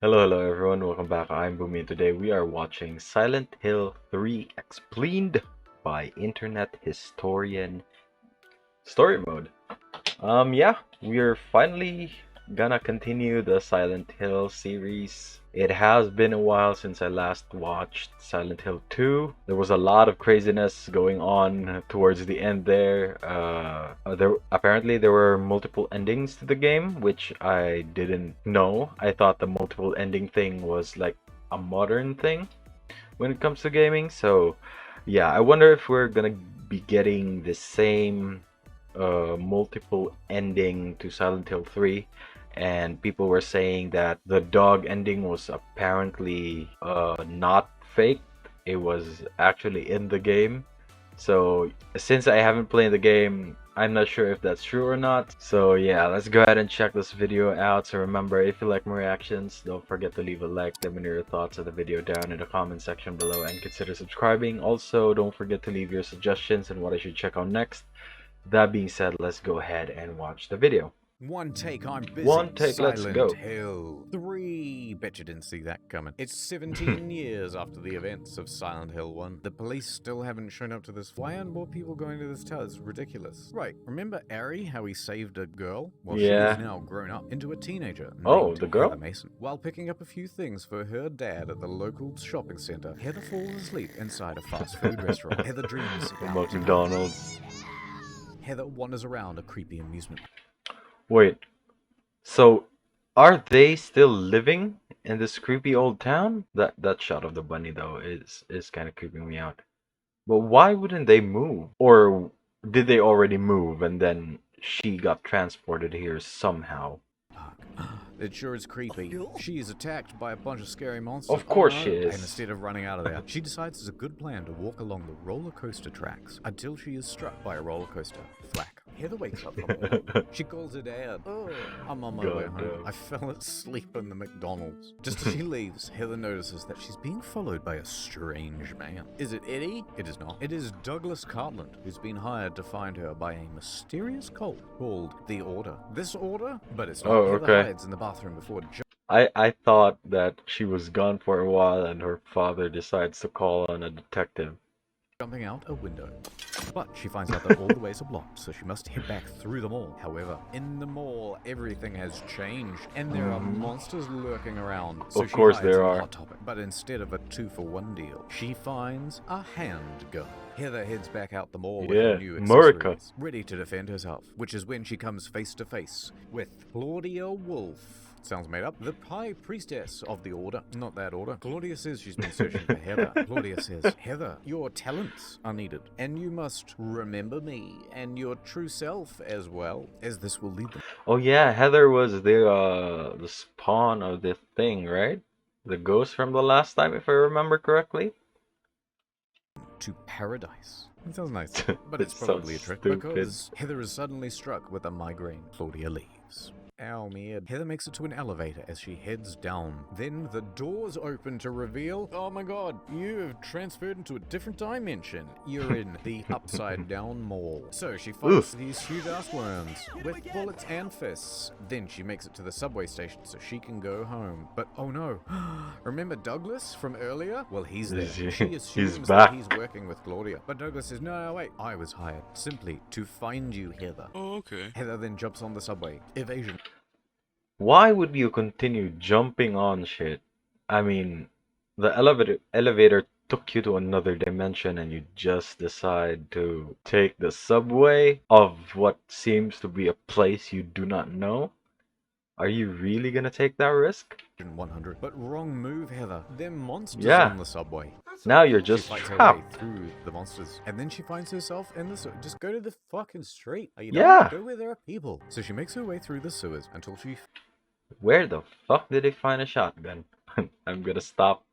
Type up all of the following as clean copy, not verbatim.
Hello everyone, welcome back. I'm Bumi and today we are watching Silent Hill 3 Expleened by internet historian Storymode. Yeah, we're finally gonna continue the Silent Hill series. It has been a while since I last watched Silent Hill 2. There was a lot of craziness going on towards the end there. Apparently there were multiple endings to the game, which I didn't know. I thought the multiple ending thing was like a modern thing when it comes to gaming. So, yeah, I wonder if we're gonna be getting the same multiple ending to Silent Hill 3, and people were saying that the dog ending was apparently not fake. It was actually in the game. So since I haven't played the game, I'm not sure if that's true or not. So yeah, let's go ahead and check this video out. So remember, if you like my reactions, don't forget to leave a like, let me know your thoughts of the video down in the comment section below, and consider subscribing. Also, don't forget to leave your suggestions and what I should check out next. That being said, let's go ahead and watch the video. One take, I'm busy. One take, let's go. Silent Hill 3. Bet you didn't see that coming. It's 17 years after the events of Silent Hill 1. The police still haven't shown up to this. Why aren't more people going to this town? It's ridiculous. Right, remember Ari, how he saved a girl? Well, Yeah. she is now grown up into a teenager. Oh, named the girl? Heather Mason. While picking up a few things for her dad at the local shopping center, Heather falls asleep inside a fast food restaurant. Heather dreams about McDonald's. Heather wanders around a creepy amusement. Wait, so are they still living in this creepy old town? That shot of the bunny though is kind of creeping me out. But why wouldn't they move? Or did they already move and then she got transported here somehow? It sure is creepy. She is attacked by a bunch of scary monsters. Of course Oh, no. she is. And instead of running out of there, she decides it's a good plan to walk along the roller coaster tracks until she is struck by a roller coaster. Thwack. Heather wakes up from it. She calls her dad. Oh, I'm on my way home. Damn. I fell asleep in the McDonald's. Just as she leaves, Heather notices that she's being followed by a strange man. Is it Eddie? It is not. It is Douglas Cartland, who's been hired to find her by a mysterious cult called The Order. This Order? But it's not. Oh, Heather okay. hides in the bathroom before I thought that she was gone for a while and her father decides to call on a detective. jumping out a window. But she finds out that all the ways are blocked, so she must head back through the mall. However, in the mall, everything has changed, and there are monsters lurking around. So Of course she hides there in are. Hot Topic. But instead of a 2-for-1 deal, she finds a handgun. Heather heads back out the mall with Yeah, her new America. accessories, ready to defend herself, which is when she comes face to face with Claudia Wolf. Sounds made up. The High Priestess of the Order. Not that order. Claudia says she's been searching for Heather. Claudia says, Heather, your talents are needed, and you must remember me and your true self as well, as this will lead them Oh yeah, Heather was the spawn of the thing, right? The ghost from the last time, if I remember correctly. to paradise. It sounds nice, but It it's probably a sounds trick stupid. because Heather is suddenly struck with a migraine. Claudia leaves. Ow, man. Heather makes it to an elevator as she heads down. Then the doors open to reveal, oh my god, you have transferred into a different dimension. You're in the upside down mall. So she fights these huge ass worms with bullets and fists. Then she makes it to the subway station so she can go home. But oh no, remember Douglas from earlier? Well, he's there. She assumes back. that he's working with Claudia. But Douglas says, no, wait, I was hired simply to find you, Heather. Oh, okay. Heather then jumps on the subway. Evasion. Why would you continue jumping on shit? I mean, the elevator took you to another dimension and you just decide to take the subway of what seems to be a place you do not know? Are you really gonna take that risk? 100. But wrong move, Heather. They're monsters Yeah. on the subway. Now you're She just fights her way trapped. through the monsters, and then she finds herself in the sewer. Just go to the fucking street. Are you Yeah. Go where there are people. So she makes her way through the sewers until she Where the fuck did they find a shotgun? I'm gonna stop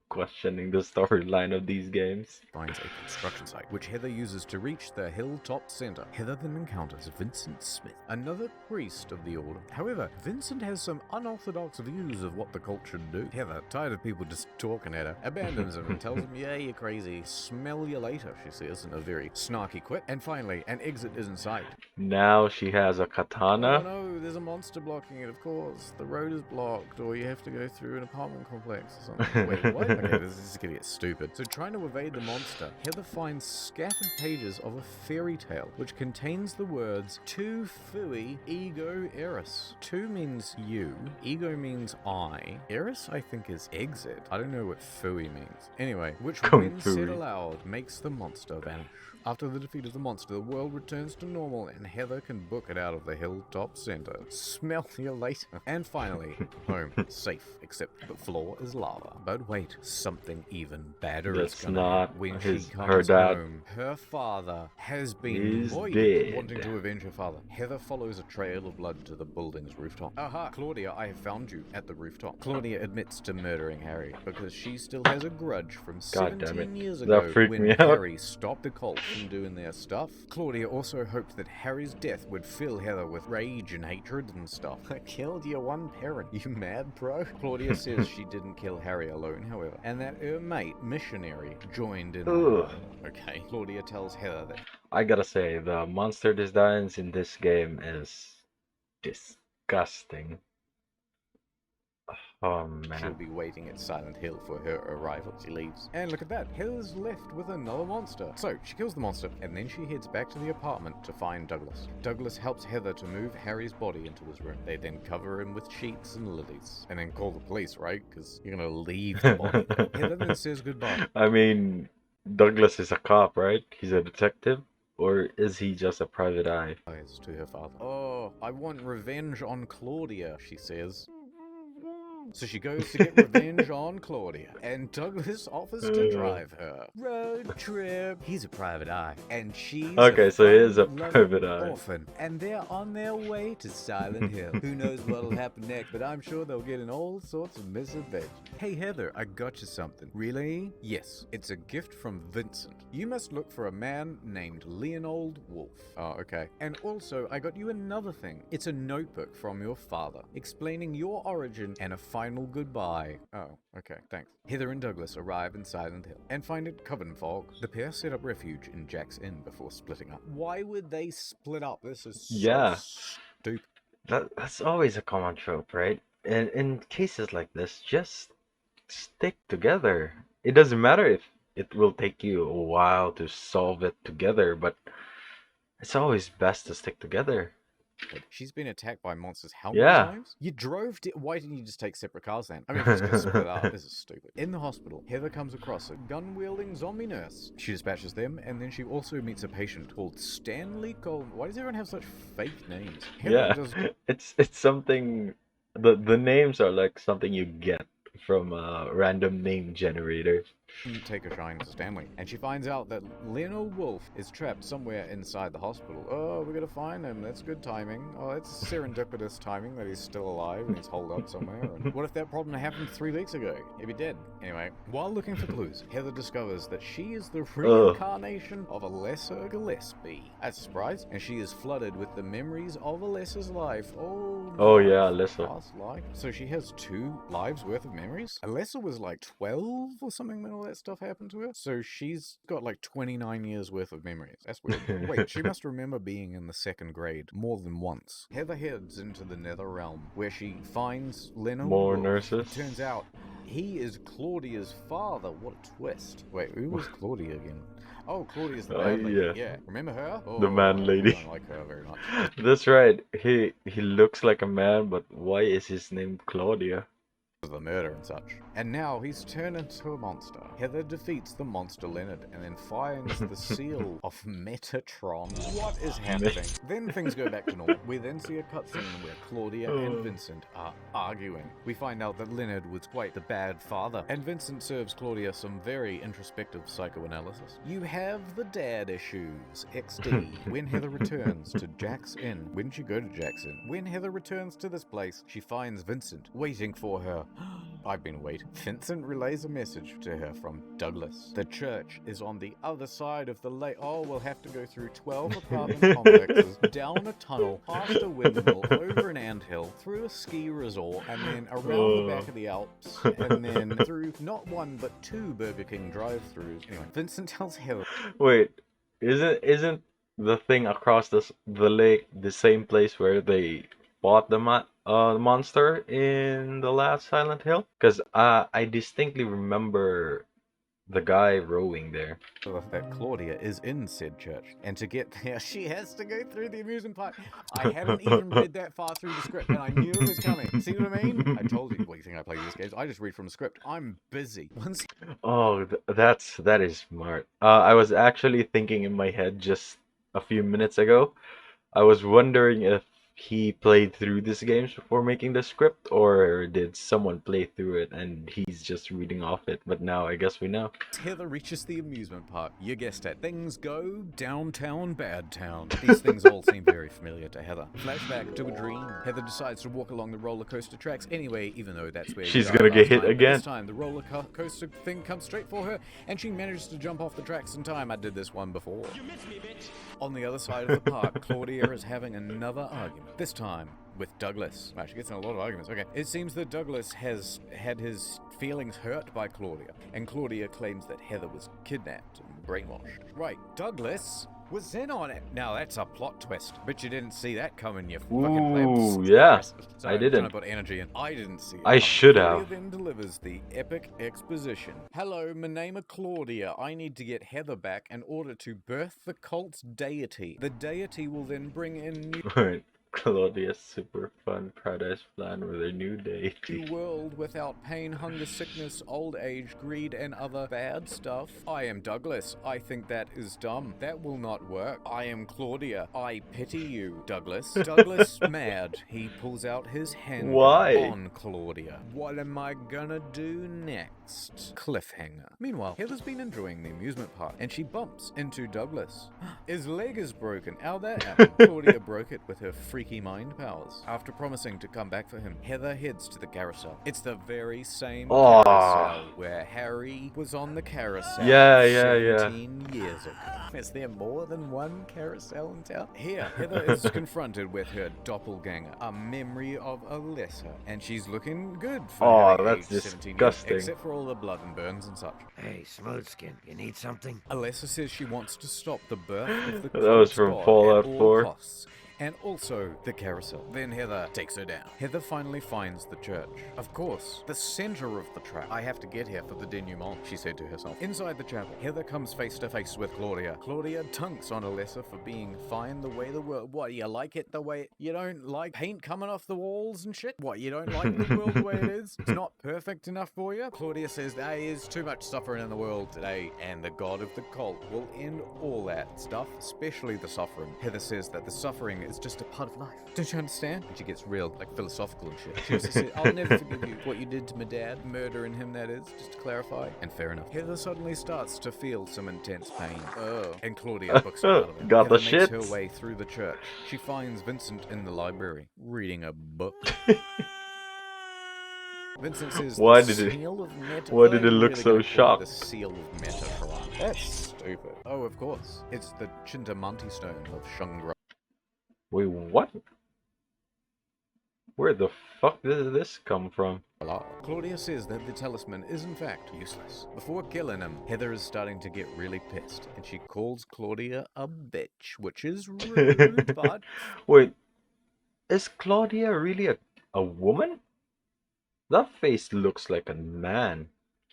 questioning the storyline of these games. Finds a construction site, which Heather uses to reach the hilltop center. Heather then encounters Vincent Smith, another priest of the order. However, Vincent has some unorthodox views of what the cult should do. Heather, tired of people just talking at her, abandons him and tells him, yeah, you're crazy. Smell you later, she says in a very snarky quip. And finally, an exit is in sight. Now she has a Oh katana. no, there's a monster blocking it, of course. The road is blocked, or you have to go through an apartment complex or something. Wait, what? Okay, this is gonna get stupid. So trying to evade the monster, Heather finds scattered pages of a fairy tale, which contains the words, Tu fui ego eris. Tu means you, ego means I, eris I think is exit. I don't know what fui means. Anyway, which when said aloud, makes the monster vanish. After the defeat of the monster, the world returns to normal and Heather can book it out of the hilltop center. Smell you later. And finally, home. Safe, except the floor is lava. But wait, something even badder is That's gonna not happen. When his- she her comes dad. home, her father has been He's void, dead. wanting to avenge her father. Heather follows a trail of blood to the building's rooftop. Aha, Claudia, I have found you at the rooftop. Claudia admits to murdering Harry because she still has a grudge from God damn 17 it. years That ago freaked when me out. Harry stopped the cult from doing their stuff. Claudia also hoped that Harry's death would fill Heather with rage and hatred and stuff. I killed your one parent, you mad bro? Claudia says she didn't kill Harry alone, however, and that her mate, Missionary, joined in. Ugh. Okay, Claudia tells Heather that I gotta say, the monster designs in this game is disgusting. Oh she'll man. be waiting at Silent Hill for her arrival. She leaves. And look at that, Heather's left with another monster. So, she kills the monster, and then she heads back to the apartment to find Douglas. Douglas helps Heather to move Harry's body into his room. They then cover him with sheets and lilies. And then call the police, right? Because you're gonna leave the body there. Heather then says goodbye. I mean, Douglas is a cop, right? He's a detective? Or is he just a private eye? Eyes to her father. Oh, I want revenge on Claudia, she says. So she goes to get revenge on Claudia, and Douglas offers to drive her. Road trip. He's a private eye, and she's Okay, so he is a fun-loving private eye. orphan, and they're on their way to Silent Hill. Who knows what'll happen next, but I'm sure they'll get in all sorts of misadventures. Hey Heather, I got you something. Really? Yes, it's a gift from Vincent. You must look for a man named Leonold Wolf. Oh, okay. And also, I got you another thing. It's a notebook from your father, explaining your origin and a final goodbye. Oh, okay, thanks. Heather and Douglas arrive in Silent Hill and find it covered in fog. The pair set up refuge in Jack's Inn before splitting up. Why would they split up? This is so Yeah. stupid. That's always a common trope, right? And in cases like this, just stick together. It doesn't matter if it will take you a while to solve it together, but it's always best to stick together. She's been attacked by monsters how Yeah. many times? You drove why didn't you just take separate cars then? I mean, if you're just gonna split up, this is stupid. In the hospital, Heather comes across a gun-wielding zombie nurse. She dispatches them, and then she also meets a patient called Stanley Coleman. Why does everyone have such fake names? Heather Yeah. does It's something, the names are like something you get from a random name generator. take a shine to Stanley, and she finds out that Leonard Wolf is trapped somewhere inside the hospital. Oh, we gotta find him. That's good timing. Oh, it's serendipitous timing that he's still alive and he's holed up somewhere. And what if that problem happened 3 weeks ago? He'd be dead. Anyway, while looking for clues, Heather discovers that she is the reincarnation of Alessa Gillespie. That's a surprise, and she is flooded with the memories of Alessa's life. Oh yeah, Alyssa. Past life. So she has 2 lives worth of memories? Alessa was like 12 or something when all that stuff happened to her. So she's got like 29 years worth of memories. That's weird. Wait, she must remember being in the 2nd grade more than once. Heather heads into the nether realm where she finds Leonard More Wolf. nurses. It turns out he is Claudia's father. What a twist. Wait, who was Claudia again? Oh, Claudia's the man lady. Yeah. Remember her? Oh, The man lady. I don't like her very much. That's right. He looks like a man, but why is his name Claudia? The murder and such. And now he's turned into a monster. Heather defeats the monster Leonard and then finds the seal of Metatron. What is happening? Then things go back to normal. We then see a cutscene where Claudia and Vincent are arguing. We find out that Leonard was quite the bad father, and Vincent serves Claudia some very introspective psychoanalysis. You have the dad issues, XD. When Heather returns to Jack's Inn, when she go to Jack's Inn? When Heather returns to this place, she finds Vincent waiting for her. I've been waiting. Vincent relays a message to her from Douglas. The church is on the other side of the lake. Oh, we'll have to go through 12 apartment complexes, down a tunnel, past a windmill, over an anthill, through a ski resort, and then around the back of the Alps, and then through not one but 2 Burger King drive-thrus. Anyway, Vincent tells Heather. Wait, isn't the thing across the lake the same place where they fought the monster in the last Silent Hill? Because I distinctly remember the guy rowing there. That Claudia is in said church, and to get there, she has to go through the amusement park. I hadn't even read that far through the script, and I knew it was coming. See what I mean? I told you. What, you think I play these games? I just read from a script. I'm busy. Oh, that is smart. I was actually thinking in my head just a few minutes ago. I was wondering if he played through these games before making the script, or did someone play through it and he's just reading off it. But now I guess we know. Heather reaches the amusement park. You guessed it. Things go downtown, bad town. These things all seem very familiar to Heather. Flashback to a dream. Heather decides to walk along the roller coaster tracks anyway, even though that's where she's gonna get hit again. This time the roller coaster thing comes straight for her, and she manages to jump off the tracks in time. I did this one before. You missed me, bitch. On the other side of the park, Claudia is having another argument. This time with Douglas. Wow, she gets in a lot of arguments. Okay. It seems that Douglas has had his feelings hurt by Claudia, and Claudia claims that Heather was kidnapped and brainwashed. Right, Douglas was in on it. Now that's a plot twist. But you didn't see that coming, you fucking plebs. Ooh, yeah. Sorry, I didn't. I put energy in. I didn't see it. I should have. Claudia then delivers the epic exposition. Hello, my name is Claudia. I need to get Heather back in order to birth the cult's deity. The deity will then bring in new... Right. Claudia's super fun paradise plan with a new deity. World without pain, hunger, sickness, old age, greed, and other bad stuff. I am Douglas. I think that is dumb. That will not work. I am Claudia. I pity you, Douglas. Douglas mad. He pulls out his hand on Claudia. What am I gonna do next? Cliffhanger. Meanwhile, Heather's been enjoying the amusement park, and she bumps into Douglas. His leg is broken. How'd that happen? Claudia broke it with her freaky mind powers. After promising to come back for him, Heather heads to the carousel. It's the very same carousel where Harry was on the carousel 17 years ago. Is there more than one carousel in town? Here, Heather is confronted with her doppelganger, a memory of Alyssa, and she's looking good for having aged 17 years, except for all the blood and burns and such. Hey, Smoothskin, you need something? Alyssa says she wants to stop the birth of the that was from Fallout 4. Costs. And also the carousel. Then Heather takes her down. Heather finally finds the church. Of course, the center of the trap. I have to get here for the denouement, she said to herself. Inside the chapel, Heather comes face to face with Claudia. Claudia dunks on Alyssa for being fine the way the world... What, you like it the way... You don't like paint coming off the walls and shit? What, you don't like the world the way it is? It's not perfect enough for you? Claudia says there is too much suffering in the world today, and the god of the cult will end all that stuff, especially the suffering. Heather says that the suffering is just a part of life. Don't you understand? And she gets real, like, philosophical and shit. She also said, I'll never forgive you what you did to my dad. Murdering him, that is, just to clarify. And fair enough. Heather suddenly starts to feel some intense pain. Oh. And Claudia books her out of it. Got the Heather makes shits. her way through the church. She finds Vincent in the library, reading a book. Vincent says, Why did it look so shocked? The seal of Metatron. That's stupid. Oh, of course. It's the Chintamanti stone of Shangri. Wait, what? Where the fuck did this come from? Claudia says that the talisman is in fact useless. Before killing him, Heather is starting to get really pissed, and she calls Claudia a bitch, which is rude, but... Wait, is Claudia really a woman? That face looks like a man.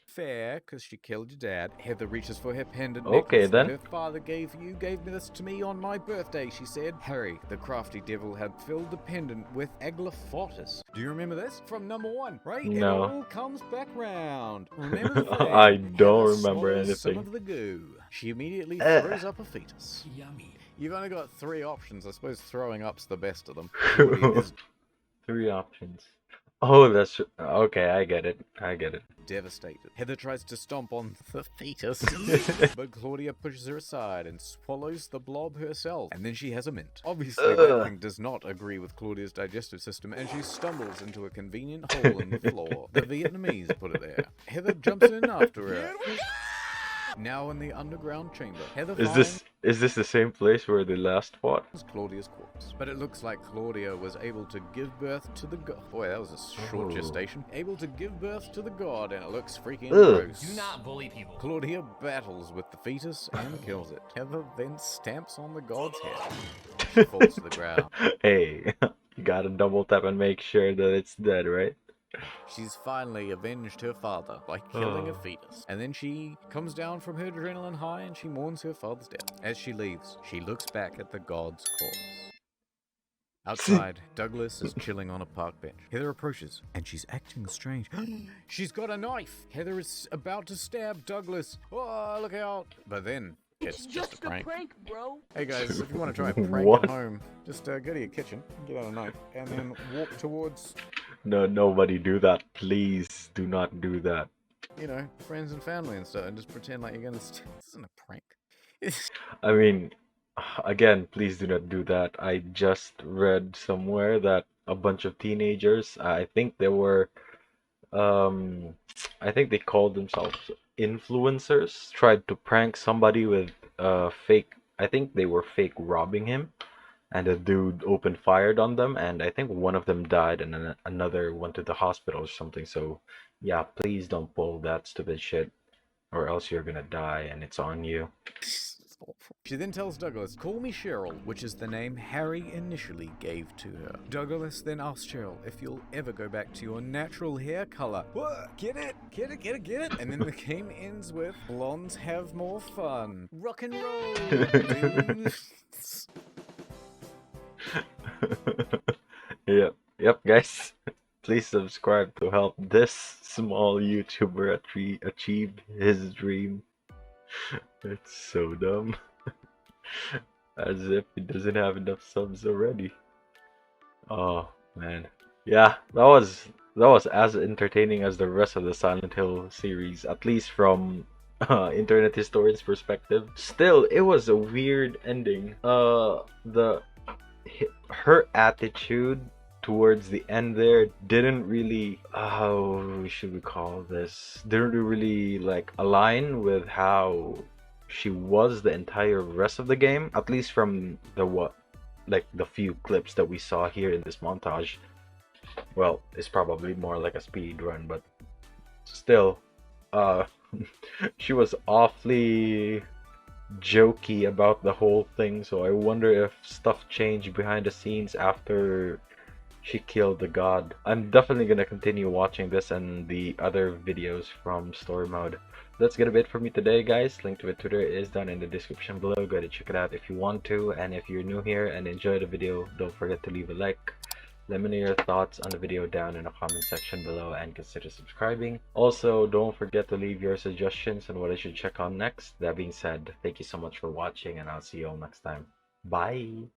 Fair, because she killed your dad. Heather reaches for her pendant Okay, necklace then. that her father gave you. Gave me this to me on my birthday, she said. Harry, the crafty devil, had filled the pendant with Aglaphautus. Do you remember this? From number 1, right? No. It all comes back round. Remember the thing? I don't Heather remember swallows some anything. of the goo. She immediately throws up a fetus. Yummy. You've only got 3 options. I suppose throwing up's the best of them. 3 options. Oh, that's okay. I get it. I get it. Devastated, Heather tries to stomp on the fetus, but Claudia pushes her aside and swallows the blob herself, and then she has a mint. Obviously, that Ugh. thing does not agree with Claudia's digestive system, and she stumbles into a convenient hole in the floor. The Vietnamese put it there. Heather jumps in after her. Now in the underground chamber, Heather Is this the same place where they last fought? finds Claudia's corpse. But it looks like Claudia was able to give birth to the god. Boy, that was a short Oh. gestation. Able to give birth to the god, and it looks freaking Ugh. gross. Do not bully people. Claudia battles with the fetus and kills it. Heather then stamps on the god's head. She falls to the ground. Hey, you gotta double tap and make sure that it's dead, right? She's finally avenged her father by killing a Oh. fetus. And then she comes down from her adrenaline high and she mourns her father's death. As she leaves, she looks back at the god's corpse. Outside, Douglas is chilling on a park bench. Heather approaches, and she's acting strange. She's got a knife! Heather is about to stab Douglas. Oh, look out! But then, it's just a prank. bro. Hey guys, if you want to try a prank What? at home, just go to your kitchen, get out a knife, and then walk towards, No, nobody do that. Please do not do that. you know, friends and family and stuff, and just pretend like you're gonna. This isn't a prank. I mean, again, please do not do that. I just read somewhere that a bunch of teenagers, I think they were, um, I think they called themselves influencers, tried to prank somebody with fake, I think they were fake robbing him, and a dude opened fired on them, and I think one of them died, and then another went to the hospital or something. So, yeah, please don't pull that stupid shit, or else you're gonna die, and it's on you. She then tells Douglas, "Call me Cheryl," which is the name Harry initially gave to her. Douglas then asks Cheryl if you'll ever go back to your natural hair color. What? Get it? Get it? Get it? Get it? And then the game ends with blondes have more fun. Rock and roll. dudes. Yep, guys. Please subscribe to help this small YouTuber achieve his dream. It's so dumb. As if he doesn't have enough subs already. Oh man. Yeah, that was as entertaining as the rest of the Silent Hill series, at least from internet historian's perspective. Still, it was a weird ending. Her attitude towards the end there didn't really, how should we call this, didn't really like align with how she was the entire rest of the game, at least from the few clips that we saw here in this montage. Well, it's probably more like a speed run, but still, she was awfully jokey about the whole thing, so I wonder if stuff changed behind the scenes after she killed the god. I'm definitely gonna continue watching this and the other videos from Storymode. That's gonna be it for me today, guys. Link to my Twitter is down in the description below. Go to check it out if you want to, and if you're new here and enjoy the video, don't forget to leave a like. Let me know your thoughts on the video down in the comment section below, and consider subscribing. Also, don't forget to leave your suggestions on what I should check on next. That being said, thank you so much for watching, and I'll see you all next time. Bye!